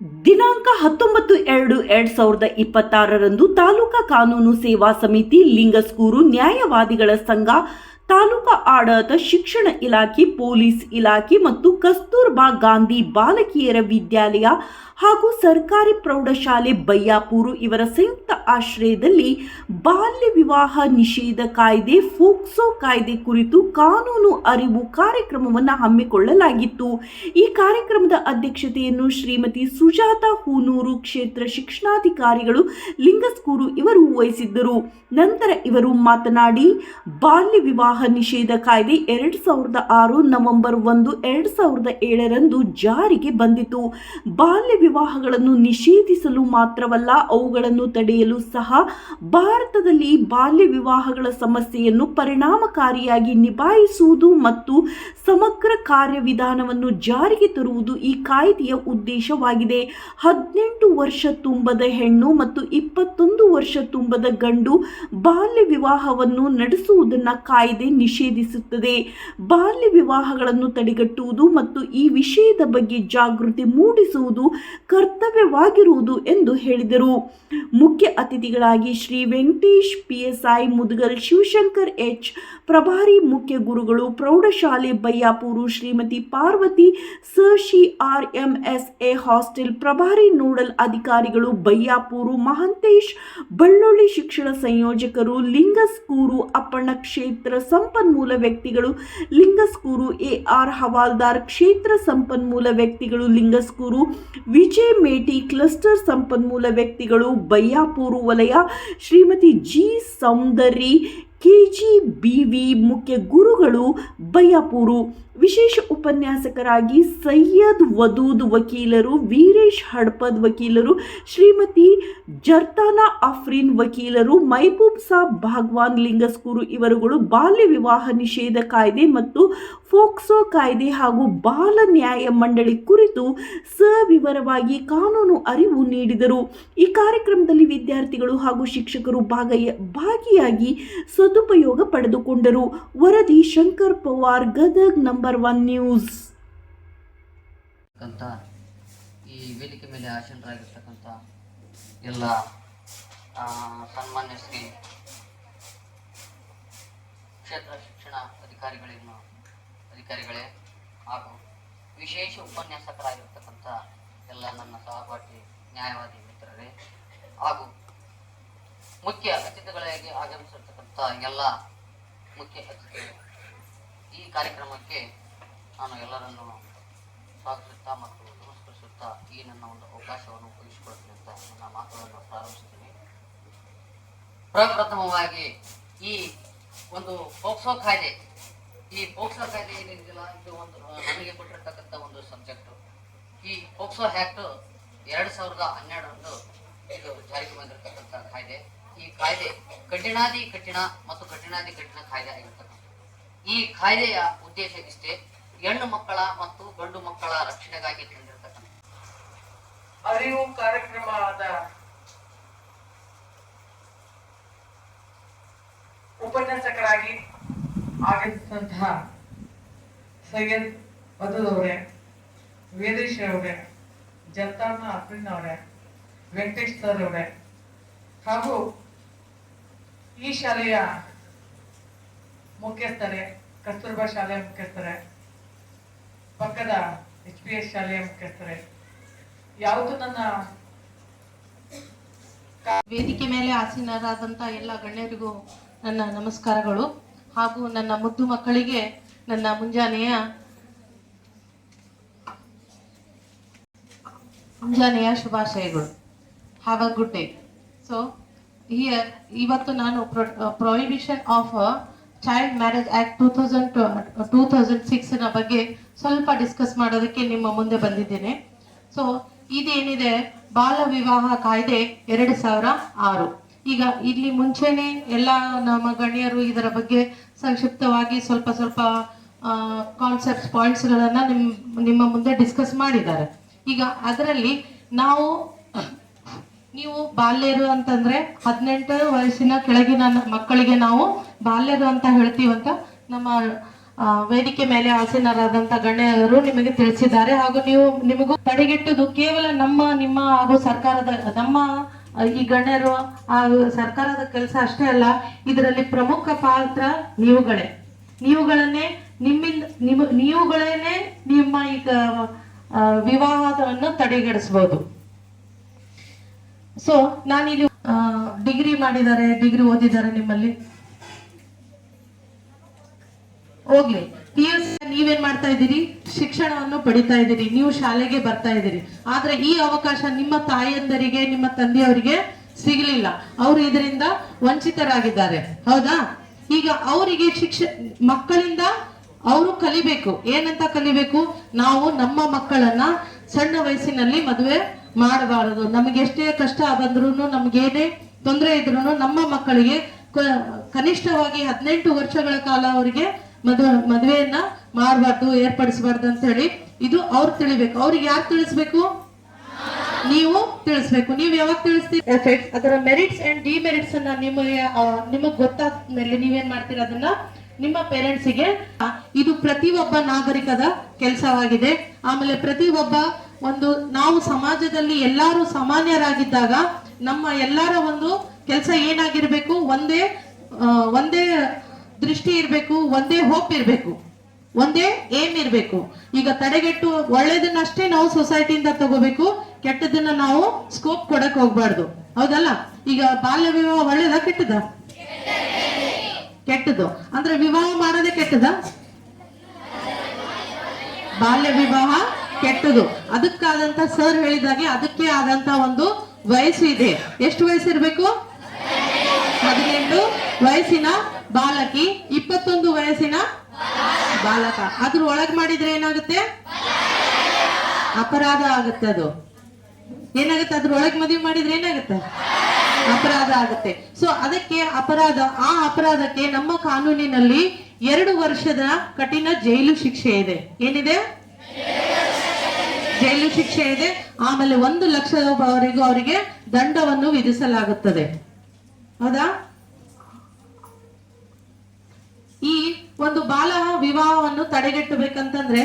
ದಿನಾಂಕ 19/2/2026 ತಾಲೂಕಾ ಕಾನೂನು ಸೇವಾ ಸಮಿತಿ, ಲಿಂಗಸ್ಕೂರು ನ್ಯಾಯವಾದಿಗಳ ಸಂಘ, ತಾಲೂಕಾ ಆಡಳಿತ, ಶಿಕ್ಷಣ ಇಲಾಖೆ, ಪೊಲೀಸ್ ಇಲಾಖೆ ಮತ್ತು ಕಸ್ತೂರ್ಬಾ ಗಾಂಧಿ ಬಾಲಕಿಯರ ವಿದ್ಯಾಲಯ ಹಾಗೂ ಸರ್ಕಾರಿ ಪ್ರೌಢಶಾಲೆ ಬಯ್ಯಾಪುರ ಇವರ ಸಂಯುಕ್ತ ಆಶ್ರಯದಲ್ಲಿ ಬಾಲ್ಯ ವಿವಾಹ ನಿಷೇಧ ಕಾಯ್ದೆ, ಫೋಕ್ಸೋ ಕಾಯ್ದೆ ಕುರಿತು ಕಾನೂನು ಅರಿವು ಕಾರ್ಯಕ್ರಮವನ್ನು ಹಮ್ಮಿಕೊಳ್ಳಲಾಗಿತ್ತು. ಈ ಕಾರ್ಯಕ್ರಮದ ಅಧ್ಯಕ್ಷತೆಯನ್ನು ಶ್ರೀಮತಿ ಸುಜಾತಾ ಹೂನೂರು, ಕ್ಷೇತ್ರ ಶಿಕ್ಷಣಾಧಿಕಾರಿಗಳು, ಲಿಂಗಸ್ಕೂರು ಇವರು ವಹಿಸಿದ್ದರು. ನಂತರ ಇವರು ಮಾತನಾಡಿ, ಬಾಲ್ಯ ವಿವಾಹ ನಿಷೇಧ ಕಾಯ್ದೆ 2006 ನವೆಂಬರ್ 1, 2007 ಜಾರಿಗೆ ಬಂದಿತು. ಬಾಲ್ಯ ವಿವಾಹಗಳನ್ನು ನಿಷೇಧಿಸಲು ಮಾತ್ರವಲ್ಲ, ಅವುಗಳನ್ನು ತಡೆಯಲು ಸಹ ಭಾರತದಲ್ಲಿ ಬಾಲ್ಯ ವಿವಾಹಗಳ ಸಮಸ್ಯೆಯನ್ನು ಪರಿಣಾಮಕಾರಿಯಾಗಿ ನಿಭಾಯಿಸುವುದು ಮತ್ತು ಸಮಗ್ರ ಕಾರ್ಯವಿಧಾನವನ್ನು ಜಾರಿಗೆ ತರುವುದು ಈ ಕಾಯ್ದೆಯ ಉದ್ದೇಶವಾಗಿದೆ. 18 ವರ್ಷ ತುಂಬದ ಹೆಣ್ಣು ಮತ್ತು 21 ವರ್ಷ ತುಂಬದ ಗಂಡು ಬಾಲ್ಯ ವಿವಾಹವನ್ನು ನಡೆಸುವುದನ್ನು ಕಾಯ್ದೆ ನಿಷೇಧಿಸುತ್ತದೆ. ಬಾಲ್ಯ ವಿವಾಹಗಳನ್ನು ತಡೆಗಟ್ಟುವುದು ಮತ್ತು ಈ ವಿಷಯದ ಬಗ್ಗೆ ಜಾಗೃತಿ ಮೂಡಿಸುವುದು ಕರ್ತವ್ಯವಾಗಿರುವುದು ಎಂದು ಹೇಳಿದರು. ಮುಖ್ಯ ಅತಿಥಿಗಳಾಗಿ ಶ್ರೀ ವೆಂಕಟೇಶ್ PSI ಮುದಗಲ್, ಶಿವಶಂಕರ್ H ಪ್ರಭಾರಿ ಮುಖ್ಯ ಗುರುಗಳು, ಪ್ರೌಢಶಾಲೆ ಬಯ್ಯಾಪುರ ಶ್ರೀಮತಿ ಪಾರ್ವತಿ ಸಶಿ RMSA ಹಾಸ್ಟೆಲ್ ಪ್ರಭಾರಿ ನೋಡಲ್ ಅಧಿಕಾರಿಗಳು ಬಯ್ಯಾಪುರ, ಮಹಾಂತೇಶ್ ಬಳ್ಳೊಳ್ಳಿ ಶಿಕ್ಷಣ ಸಂಯೋಜಕರು, ಲಿಂಗಸ್ಕೂರು ಅಪ್ಪಣ್ಣ ಕ್ಷೇತ್ರ ಸಂಪನ್ಮೂಲ ವ್ಯಕ್ತಿಗಳು, ಲಿಂಗಸ್ಕೂರು AR ಹವಾಲ್ದಾರ್ ಕ್ಷೇತ್ರ ಸಂಪನ್ಮೂಲ ವ್ಯಕ್ತಿಗಳು, ಲಿಂಗಸ್ಕೂರು ವಿಜಯ್ ಮೇಟಿ ಕ್ಲಸ್ಟರ್ ಸಂಪನ್ಮೂಲ ವ್ಯಕ್ತಿಗಳು, ಬಯ್ಯಾಪುರ ವಲಯ ಶ್ರೀಮತಿ G ಸೌಂದರ್ಯ KGBV ಮುಖ್ಯ ಗುರುಗಳು ಬಯ್ಯಾಪುರ. ವಿಶೇಷ ಉಪನ್ಯಾಸಕರಾಗಿ ಸೈಯದ್ ವದೂದ್ ವಕೀಲರು, ವೀರೇಶ್ ಹಡ್ಪದ್ ವಕೀಲರು, ಶ್ರೀಮತಿ ಜರ್ತಾನಾ ಅಫ್ರೀನ್ ವಕೀಲರು, ಮೈಬೂಬ್ ಸಾಬ್ ಭಾಗ್ವಾನ್ ಲಿಂಗಸ್ಕೂರು ಇವರುಗಳು ಬಾಲ್ಯ ವಿವಾಹ ನಿಷೇಧ ಕಾಯ್ದೆ ಮತ್ತು ಫೋಕ್ಸೋ ಕಾಯ್ದೆ ಹಾಗೂ ಬಾಲ ನ್ಯಾಯ ಮಂಡಳಿ ಕುರಿತು ಸವಿವರವಾಗಿ ಕಾನೂನು ಅರಿವು ನೀಡಿದರು. ಈ ಕಾರ್ಯಕ್ರಮದಲ್ಲಿ ವಿದ್ಯಾರ್ಥಿಗಳು ಹಾಗೂ ಶಿಕ್ಷಕರು ಭಾಗಿಯಾಗಿ ಸದುಪಯೋಗ ಪಡೆದುಕೊಂಡರು. ವರದಿ ಶಂಕರ್ ಪವಾರ್, ಗದಗ್, ನಂಬರ್ 1 ನ್ಯೂಸ್. ಈ ವೇದಿಕೆ ಮೇಲೆ ಆಸೀನರಾಗಿರ್ತಕ್ಕಂಥ ಎಲ್ಲ ಸನ್ಮಾನ್ಯ ಶ್ರೀ ಕ್ಷೇತ್ರ ಶಿಕ್ಷಣ ಅಧಿಕಾರಿಗಳೇ ಹಾಗೂ ವಿಶೇಷ ಉಪನ್ಯಾಸಕರಾಗಿರ್ತಕ್ಕಂಥ ಎಲ್ಲ ನನ್ನ ಸಹಪಾಠಿ ನ್ಯಾಯವಾದಿ ಮಿತ್ರರೇ ಹಾಗೂ ಮುಖ್ಯ ಅತಿಥಿಗಳಾಗಿ ಆಗಮಿಸಿರ್ತಕ್ಕಂಥ ಎಲ್ಲ ಮುಖ್ಯ ಅತಿಥಿಗಳು, ಈ ಕಾರ್ಯಕ್ರಮಕ್ಕೆ ನಾನು ಎಲ್ಲರನ್ನು ಸ್ವಾಗತಿಸುತ್ತಾ ಮತ್ತು ನಮಸ್ಕರಿಸುತ್ತಾ ಈ ನನ್ನ ಒಂದು ಅವಕಾಶವನ್ನು ಉಪಯೋಗಿಸಿಕೊಳ್ತೀನಿ ಅಂತ ನನ್ನ ಮಾತುಗಳನ್ನು ಪ್ರಾರಂಭಿಸುತ್ತೇನೆ. ಪ್ರಪ್ರಥಮವಾಗಿ ಈ ಒಂದು ಪೋಕ್ಸೋ ಕಾಯ್ದೆ ಏನಿದೆಯಲ್ಲ, ಇದು ಒಂದು ನಮಗೆ ಕೊಟ್ಟಿರ್ತಕ್ಕಂಥ ಒಂದು ಸಬ್ಜೆಕ್ಟು. ಈ ಪೋಕ್ಸೋ ಆ್ಯಕ್ಟ್ 2012 ಇದು ಜಾರಿಗೆ ಬಂದಿರತಕ್ಕಂಥ ಕಾಯ್ದೆ. ಈ ಕಾಯ್ದೆ ಕಠಿಣಾದಿ ಕಠಿಣ ಕಾಯ್ದೆ ಆಗಿರ್ತಕ್ಕಂಥ ಈ ಕಾಯ್ದೆಯ ಉದ್ದೇಶ ಇಷ್ಟೇ: ಹೆಣ್ಣು ಮಕ್ಕಳ ಮತ್ತು ಗಂಡು ಮಕ್ಕಳ ರಕ್ಷಣೆಗಾಗಿ ತಂದಿರತಕ್ಕಂಥ ಅರಿವು ಕಾರ್ಯಕ್ರಮದ ಉಪನ್ಯಾಸಕರಾಗಿ ಆಗಿದ್ದಂತಹ ಸೈಯದ್ ವದೂದ್ ಅವರೇ, ವೇದೇಶ್ ಅವರೇ, ಜರ್ತಾನ ಅಫ್ರೀನ್ ಅವರೇ, ವೆಂಕಟೇಶ್ ಸರ್ ಅವರೇ ಹಾಗೂ ಈ ಶಾಲೆಯ ಮುಖ್ಯಸ್ಥರೇ, ಕಸ್ತೂರ್ಬಾ ಶಾಲೆಯ ಮುಖ್ಯಸ್ಥರೇ, ಪಕ್ಕದ HPS ಶಾಲೆಯ ಮುಖ್ಯಸ್ಥರೇ, ಯಾವುದು ನನ್ನ ವೇದಿಕೆ ಮೇಲೆ ಆಸೀನರಾದಂಥ ಎಲ್ಲ ಗಣ್ಯರಿಗೂ ನನ್ನ ನಮಸ್ಕಾರಗಳು ಹಾಗೂ ನನ್ನ ಮುದ್ದು ಮಕ್ಕಳಿಗೆ ನನ್ನ ಮುಂಜಾನೆಯ ಶುಭಾಶಯಗಳು. Have a good day. So ಇವತ್ತು ನಾನು prohibition of child marriage act 2006 ಬಗ್ಗೆ ಸ್ವಲ್ಪ ಡಿಸ್ಕಸ್ ಮಾಡೋದಕ್ಕೆ ನಿಮ್ಮ ಮುಂದೆ ಬಂದಿದ್ದೇನೆ. ಸೊ ಇದೇನಿದೆ, ಬಾಲ ವಿವಾಹ ಕಾಯ್ದೆ 2006. ಈಗ ಇಲ್ಲಿ ಮುಂಚೆನೆ ಎಲ್ಲ ನಮ್ಮ ಗಣ್ಯರು ಇದರ ಬಗ್ಗೆ ಸಂಕ್ಷಿಪ್ತವಾಗಿ ಸ್ವಲ್ಪ ಕಾನ್ಸೆಪ್ಟ್ಸ್ ಪಾಯಿಂಟ್ಸ್ಗಳನ್ನು ನಿಮ್ಮ ಮುಂದೆ ಡಿಸ್ಕಸ್ ಮಾಡಿದ್ದಾರೆ. ಈಗ ಅದರಲ್ಲಿ ನೀವು ಬಾಲ್ಯರು ಅಂತಂದ್ರೆ 18 ವಯಸ್ಸಿನ ಕೆಳಗಿನ ಮಕ್ಕಳಿಗೆ ನಾವು ಬಾಲ್ಯರು ಅಂತ ಹೇಳ್ತೀವಂತ ನಮ್ಮ ವೇದಿಕೆ ಮೇಲೆ ಆಸೀನರಾದಂತ ಗಣ್ಯರು ನಿಮಗೆ ತಿಳಿಸಿದ್ದಾರೆ. ಹಾಗೂ ನಿಮಗೂ ತಡೆಗಟ್ಟುವುದು ಕೇವಲ ನಿಮ್ಮ ಹಾಗೂ ಸರ್ಕಾರದ ಈ ಗಣ್ಯರು ಹಾಗೂ ಸರ್ಕಾರದ ಕೆಲಸ ಅಷ್ಟೇ ಅಲ್ಲ, ಇದರಲ್ಲಿ ಪ್ರಮುಖ ಪಾತ್ರ ನೀವುಗಳನ್ನೇ ನಿಮ್ಮ ಈಗ ವಿವಾಹವನ್ನು ತಡೆಗಟ್ಟಿಸಬಹುದು. ಸೊ ನಾನಿಲ್ಲಿ ಡಿಗ್ರಿ ಓದಿದ್ದಾರೆ ನಿಮ್ಮಲ್ಲಿ ಹೋಗ್ಲಿ. PUC ನೀವೇನ್ ಮಾಡ್ತಾ ಇದ್ದೀರಿ, ಶಿಕ್ಷಣವನ್ನು ಪಡಿತಾ ಇದ್ದೀರಿ, ನೀವು ಶಾಲೆಗೆ ಬರ್ತಾ ಇದ್ದೀರಿ. ಆದ್ರೆ ಈ ಅವಕಾಶ ನಿಮ್ಮ ತಾಯಂದರಿಗೆ ನಿಮ್ಮ ತಂದೆಯವರಿಗೆ ಸಿಗಲಿಲ್ಲ, ಅವರು ಇದರಿಂದ ವಂಚಿತರಾಗಿದ್ದಾರೆ. ಹೌದಾ? ಈಗ ಅವರಿಗೆ ಮಕ್ಕಳಿಂದ ಅವರು ಕಲಿಬೇಕು. ಏನಂತ ಕಲಿಬೇಕು? ನಾವು ನಮ್ಮ ಮಕ್ಕಳನ್ನ ಸಣ್ಣ ವಯಸ್ಸಿನಲ್ಲಿ ಮದುವೆ ಮಾಡಬಾರದು. ನಮಗೆ ಎಷ್ಟೇ ಕಷ್ಟ ಬಂದ್ರು, ನಮ್ಗೇನೇ ತೊಂದರೆ ಇದ್ರು ನಮ್ಮ ಮಕ್ಕಳಿಗೆ ಕನಿಷ್ಠವಾಗಿ 18 ವರ್ಷಗಳ ಕಾಲ ಅವರಿಗೆ ಮದುವೆಯನ್ನ ಮಾಡಬಾರ್ದು, ಏರ್ಪಡಿಸಬಾರ್ದು ಅಂತ ಹೇಳಿ ಇದು ಅವ್ರು ತಿಳಿಬೇಕು. ಅವ್ರಿಗೆ ಯಾರು ತಿಳಿಸ್ಬೇಕು? ನೀವು ತಿಳಿಸ್ಬೇಕು. ನೀವು ಯಾವಾಗ ತಿಳಿಸ್ತೀರಿ? ಎಫೆಕ್ಟ್ಸ್, ಅದರ ಮೆರಿಟ್ಸ್ ಅಂಡ್ ಡಿಮೆರಿಟ್ಸ್ ಅನ್ನ ನಿಮಗೆ ಗೊತ್ತಾದ್ಮೇಲೆ ನೀವೇನ್ ಮಾಡ್ತೀರಾ, ಅದನ್ನ ನಿಮ್ಮ ಪೇರೆಂಟ್ಸಿಗೆ. ಇದು ಪ್ರತಿಯೊಬ್ಬ ನಾಗರಿಕದ ಕೆಲಸವಾಗಿದೆ. ಆಮೇಲೆ ನಾವು ಸಮಾಜದಲ್ಲಿ ಎಲ್ಲರೂ ಸಾಮಾನ್ಯರಾಗಿದ್ದಾಗ ನಮ್ಮ ಎಲ್ಲರ ಒಂದು ಕೆಲಸ ಏನಾಗಿರ್ಬೇಕು, ಒಂದೇ ದೃಷ್ಟಿ ಇರ್ಬೇಕು, ಒಂದೇ ಹೋಪ್ ಇರ್ಬೇಕು, ಒಂದೇ ಏಮ್ ಇರ್ಬೇಕು. ಈಗ ತಡೆಗಟ್ಟು ಒಳ್ಳೇದನ್ನಷ್ಟೇ ನಾವು ಸೊಸೈಟಿಯಿಂದ ತಗೋಬೇಕು, ಕೆಟ್ಟದನ್ನ ನಾವು ಸ್ಕೋಪ್ ಕೊಡಕ್ ಹೋಗ್ಬಾರ್ದು. ಹೌದಲ್ಲ? ಈಗ ಬಾಲ್ಯ ವಿವಾಹ ಒಳ್ಳೇದ ಕೆಟ್ಟದ? ಕೆಟ್ಟದು. ಅಂದ್ರೆ ವಿವಾಹ ಮಾಡೋದೇ ಕೆಟ್ಟದ? ಬಾಲ್ಯ ವಿವಾಹ ಕೆಟ್ಟದು. ಅದಕ್ಕಾದಂತ ಸರ್ ಹೇಳಿದಾಗೆ ಅದಕ್ಕೆ ಆದಂತ ಒಂದು ವಯಸ್ಸು ಇದೆ. ಎಷ್ಟು ವಯಸ್ಸಿರ್ಬೇಕು? 18 ವಯಸ್ಸಿನ ಬಾಲಕಿ, 21 ವಯಸ್ಸಿನ ಬಾಲಕ. ಅದ್ರ ಒಳಗ್ ಮಾಡಿದ್ರೆ ಏನಾಗುತ್ತೆ? ಅಪರಾಧ ಆಗುತ್ತೆ. ಅದು ಏನಾಗುತ್ತೆ? ಅದ್ರ ಒಳಗ್ ಮದುವೆ ಮಾಡಿದ್ರೆ ಏನಾಗುತ್ತೆ? ಅಪರಾಧ ಆಗುತ್ತೆ. ಸೊ ಅದಕ್ಕೆ ಆ ಅಪರಾಧಕ್ಕೆ ನಮ್ಮ ಕಾನೂನಿನಲ್ಲಿ 2 ವರ್ಷದ ಕಠಿಣ ಜೈಲು ಶಿಕ್ಷೆ ಇದೆ. ಏನಿದೆ? ಜೈಲು ಶಿಕ್ಷೆ ಇದೆ. ಆಮೇಲೆ 1 ಲಕ್ಷದವರೆಗೂ ಅವರಿಗೆ ದಂಡವನ್ನು ವಿಧಿಸಲಾಗುತ್ತದೆ. ಹೌದಾ? ಈ ಒಂದು ಬಾಲ ವಿವಾಹವನ್ನು ತಡೆಗಟ್ಟಬೇಕಂತಂದ್ರೆ